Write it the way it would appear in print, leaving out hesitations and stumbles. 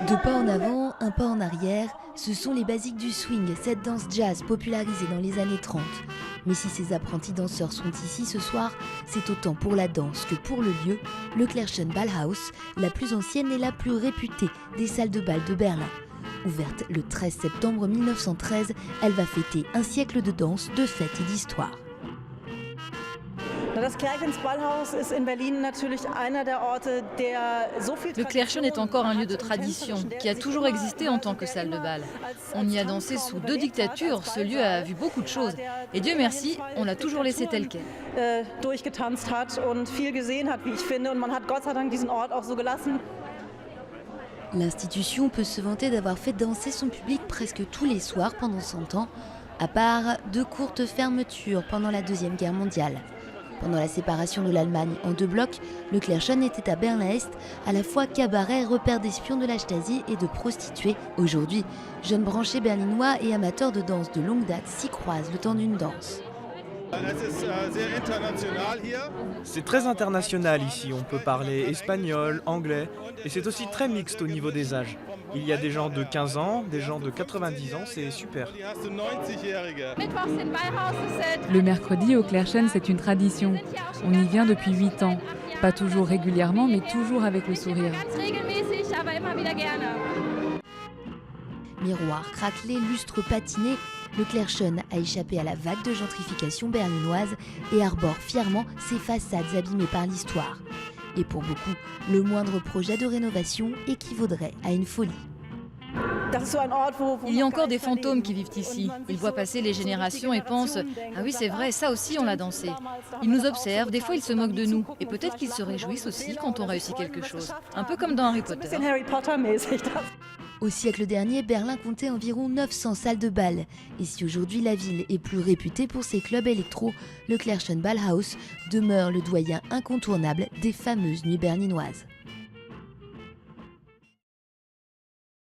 Deux pas en avant, un pas en arrière, ce sont les basiques du swing, cette danse jazz popularisée dans les années 30. Mais si ces apprentis danseurs sont ici ce soir, c'est autant pour la danse que pour le lieu, le Clerschen Ballhaus, la plus ancienne et la plus réputée des salles de bal de Berlin. Ouverte le 13 septembre 1913, elle va fêter un siècle de danse, de fêtes et d'histoire. Le Clerschen est encore un lieu de tradition qui a toujours existé en tant que salle de bal. On y a dansé sous deux dictatures, ce lieu a vu beaucoup de choses. Et Dieu merci, on l'a toujours laissé tel quel. L'institution peut se vanter d'avoir fait danser son public presque tous les soirs pendant 100 ans, à part de courtes fermetures pendant la Deuxième Guerre mondiale. Pendant la séparation de l'Allemagne en deux blocs, le Clerschen était à Berlin-Est, à la fois cabaret, repère d'espions de la Stasi et de prostituées. Aujourd'hui, jeunes branchés berlinois et amateurs de danse de longue date s'y croisent le temps d'une danse. C'est très international ici, on peut parler espagnol, anglais, et c'est aussi très mixte au niveau des âges. Il y a des gens de 15 ans, des gens de 90 ans, c'est super. Le mercredi au Clerschen, c'est une tradition. On y vient depuis 8 ans. Pas toujours régulièrement, mais toujours avec le sourire. Miroirs craquelés, lustres patinés, le Clerschen a échappé à la vague de gentrification berlinoise et arbore fièrement ses façades abîmées par l'histoire. Et pour beaucoup, le moindre projet de rénovation équivaudrait à une folie. Il y a encore des fantômes qui vivent ici. Ils voient passer les générations et pensent « Ah oui, c'est vrai, ça aussi on l'a dansé ». Ils nous observent, des fois ils se moquent de nous. Et peut-être qu'ils se réjouissent aussi quand on réussit quelque chose. Un peu comme dans Harry Potter. Au siècle dernier, Berlin comptait environ 900 salles de bal. Et si aujourd'hui la ville est plus réputée pour ses clubs électro, le Clerschen Ballhaus demeure le doyen incontournable des fameuses nuits berlinoises.